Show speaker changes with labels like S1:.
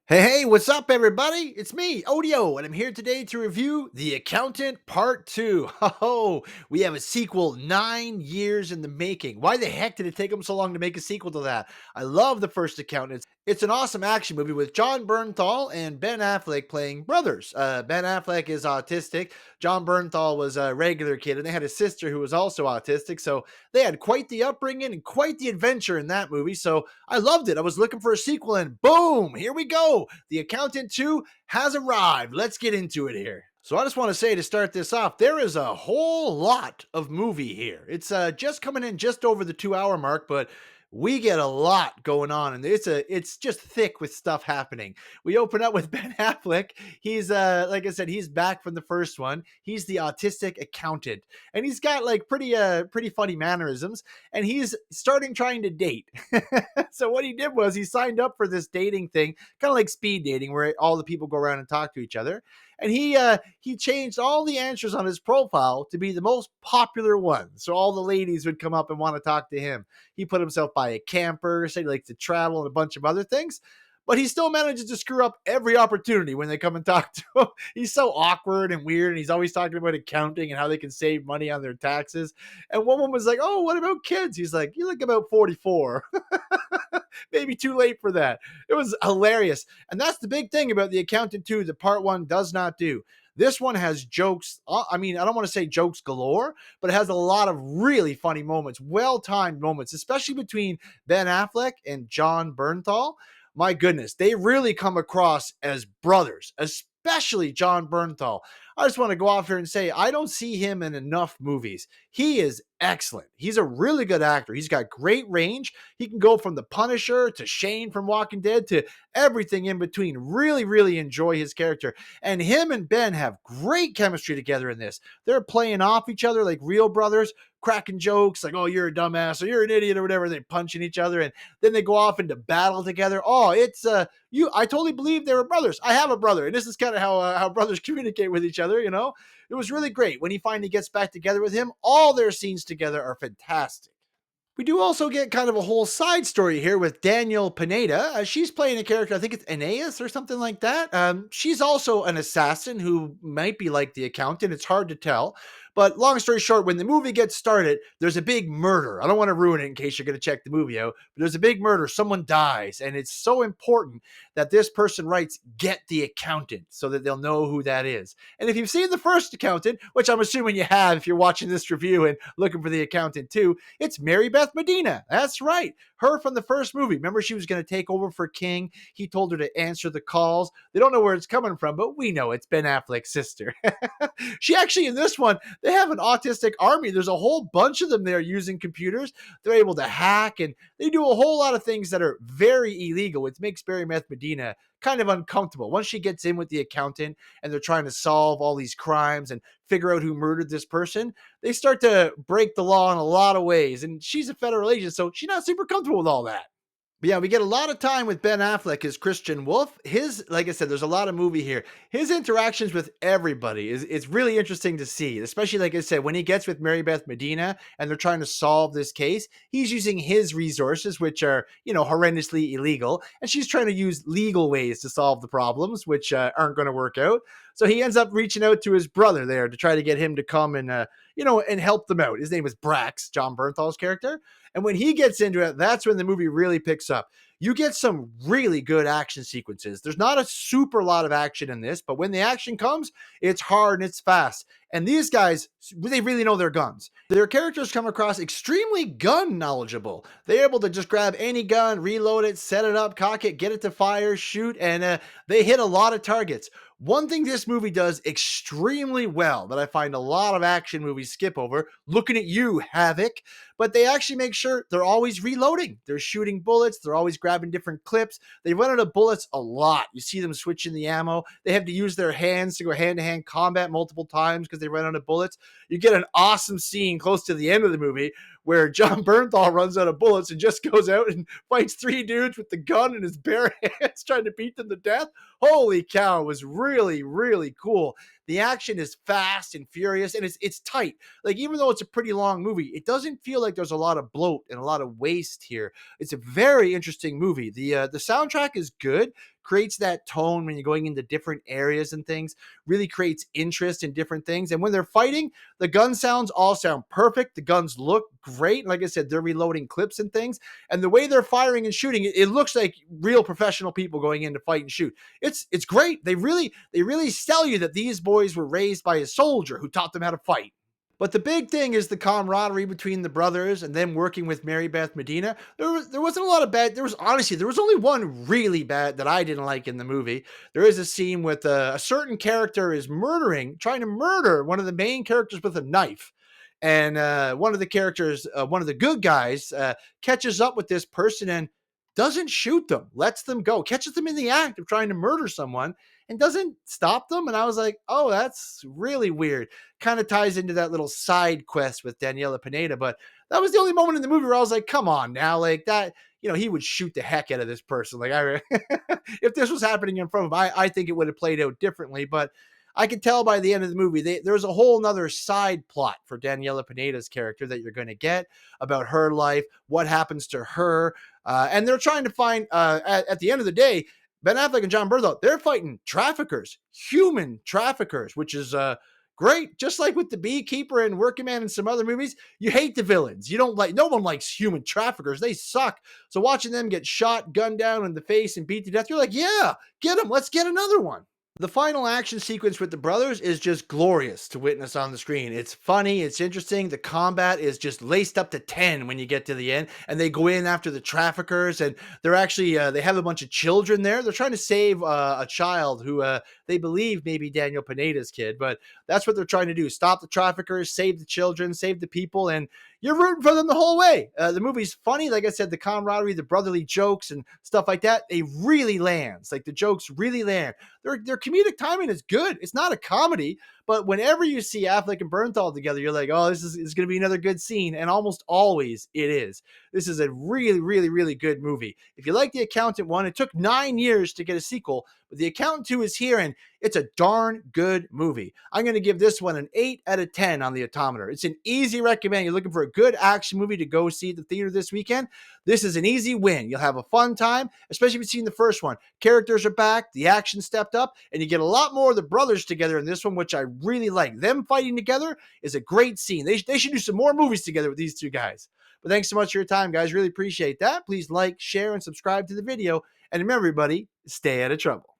S1: Hey, what's up, everybody? It's me, Odio, and I'm here today to review The Accountant Part 2. Oh, we have a sequel 9 years in the making. Why the heck did it take them so long to make a sequel to that? I love the first Accountant. It's an awesome action movie with John Bernthal and Ben Affleck playing brothers. Ben Affleck is autistic. John Bernthal was a regular kid, and they had a sister who was also autistic. So they had quite the upbringing and quite the adventure in that movie. So I loved it. I was looking for a sequel, and boom, here we go. The Accountant 2 has arrived. Let's get into it here. So I just want to say to start this off, there is a whole lot of movie here. It's just coming in just over the 2 hour mark, but we get a lot going on, and it's just thick with stuff happening. We open up with Ben Affleck. He's like I said, he's back from the first one. He's the autistic accountant, and he's got like pretty funny mannerisms, and he's starting trying to date. So what he did was he signed up for this dating thing, kind of like speed dating, where all the people go around and talk to each other. And he changed all the answers on his profile to be the most popular one, so all the ladies would come up and want to talk to him. He put himself by a camper, said he likes to travel, and a bunch of other things. But he still manages to screw up every opportunity when they come and talk to him. He's so awkward and weird, and he's always talking about accounting and how they can save money on their taxes. And one woman was like, "Oh, what about kids?" He's like, "You look about 44." Maybe too late for that. It was hilarious. And that's the big thing about The Accountant 2 that part one does not do. This one has jokes. I mean, I don't want to say jokes galore, but it has a lot of really funny moments, well timed moments, especially between Ben Affleck and John Bernthal. My goodness, they really come across as brothers, especially John Bernthal. I just want to go off here and say I don't see him in enough movies. He is excellent. He's a really good actor. He's got great range. He can go from the Punisher to Shane from Walking Dead to everything in between. Really, really enjoy his character. And him and Ben have great chemistry together in this. They're playing off each other like real brothers, cracking jokes like, "Oh, you're a dumbass," or "You're an idiot," or whatever. They punching each other, and then they go off into battle together. Oh, it's you. I totally believe they were brothers. I have a brother, and this is kind of how brothers communicate with each other. It was really great when he finally gets back together with him. All their scenes together are fantastic. We do also get kind of a whole side story here with Daniel Pineda. She's playing a character, I think it's Aeneas or something like that. She's also an assassin who might be like the accountant. It's hard to tell. But long story short, when the movie gets started, there's a big murder. I don't want to ruin it in case you're going to check the movie out, but there's a big murder. Someone dies, and it's so important that this person writes, "Get the accountant," so that they'll know who that is. And if you've seen the first accountant, which I'm assuming you have if you're watching this review and looking for the accountant too, it's Mary Beth Medina. That's right. Her from the first movie. Remember, she was going to take over for King. He told her to answer the calls. They don't know where it's coming from, but we know it's Ben Affleck's sister. She actually, in this one, they have an autistic army. There's a whole bunch of them there using computers. They're able to hack, and they do a whole lot of things that are very illegal, which makes Mary Beth Medina kind of uncomfortable. Once she gets in with the accountant and they're trying to solve all these crimes and figure out who murdered this person, they start to break the law in a lot of ways. And she's a federal agent, so she's not super comfortable with all that. But yeah, we get a lot of time with Ben Affleck as Christian Wolf. Like I said, there's a lot of movie here. His interactions with everybody is really interesting to see, especially like I said, when he gets with Mary Beth Medina and they're trying to solve this case, he's using his resources, which are, horrendously illegal, and she's trying to use legal ways to solve the problems, which aren't going to work out. So he ends up reaching out to his brother there to try to get him to come and help them out. His name is Brax, John Bernthal's character. And when he gets into it, that's when the movie really picks up. You get some really good action sequences. There's not a super lot of action in this, but when the action comes, it's hard and it's fast. And these guys, they really know their guns. Their characters come across extremely gun knowledgeable. They're able to just grab any gun, reload it, set it up, cock it, get it to fire, shoot, and they hit a lot of targets. One thing this movie does extremely well that I find a lot of action movies skip over, looking at you, Havoc, but they actually make sure they're always reloading. They're shooting bullets. They're always grabbing different clips. They run out of bullets a lot. You see them switching the ammo. They have to use their hands to go hand-to-hand combat multiple times because they run out of bullets. You get an awesome scene close to the end of the movie where John Bernthal runs out of bullets and just goes out and fights three dudes with the gun in his bare hands trying to beat them to death. Holy cow, it was really, really cool. The action is fast and furious, and it's tight. Like, even though it's a pretty long movie, it doesn't feel like there's a lot of bloat and a lot of waste here. It's a very interesting movie. The soundtrack is good. creates that tone when you're going into different areas and things, really creates interest in different things. And when they're fighting, the gun sounds all sound perfect. The guns look great. Like I said, they're reloading clips and things. And the way they're firing and shooting, it looks like real professional people going in to fight and shoot. It's great. They really sell you that these boys were raised by a soldier who taught them how to fight. But the big thing is the camaraderie between the brothers and them working with Mary Beth Medina. There wasn't a lot of bad. There was only one really bad that I didn't like in the movie. There is a scene with a certain character is trying to murder one of the main characters with a knife. And one of the characters, one of the good guys, catches up with this person and doesn't shoot them, lets them go, catches them in the act of trying to murder someone and doesn't stop them. And I was like, oh, that's really weird. Kind of ties into that little side quest with Daniela Pineda. But that was the only moment in the movie where I was like, come on now, like that, he would shoot the heck out of this person. Like, if this was happening in front of him, I think it would have played out differently. But I could tell by the end of the movie, there's a whole nother side plot for Daniela Pineda's character that you're going to get about her life, what happens to her. And they're trying to find, at the end of the day, Ben Affleck and John Bernthal, they're fighting traffickers, human traffickers, which is great. Just like with The Beekeeper and Working Man and some other movies, you hate the villains. No one likes human traffickers. They suck. So watching them get shot, gunned down in the face and beat to death, you're like, yeah, get them. Let's get another one. The final action sequence with the brothers is just glorious to witness on the screen. It's funny, it's interesting. The combat is just laced up to 10 when you get to the end, and they go in after the traffickers, and they're actually they have a bunch of children there. They're trying to save a child who they believe may be Daniel Pineda's kid, but that's what they're trying to do: stop the traffickers, save the children, save the people, and you're rooting for them the whole way. The movie's funny. Like I said, the camaraderie, the brotherly jokes and stuff like that, they really lands. Like the jokes really land. Their comedic timing is good. It's not a comedy, but whenever you see Affleck and Bernthal together, you're like, oh, this is going to be another good scene. And almost always it is. This is a really, really, really good movie. If you like The Accountant 1, it took 9 years to get a sequel, but The Accountant 2 is here, and it's a darn good movie. I'm going to give this one an 8 out of 10 on the Autometer. It's an easy recommend. You're looking for a good action movie to go see at the theater this weekend. This is an easy win. You'll have a fun time, especially if you've seen the first one. Characters are back, the action stepped up, and you get a lot more of the brothers together in this one, which I really like. Them fighting together is a great scene. They should do some more movies together with these two guys. But thanks so much for your time, guys. Really appreciate that. Please like, share, and subscribe to the video. And remember, everybody, stay out of trouble.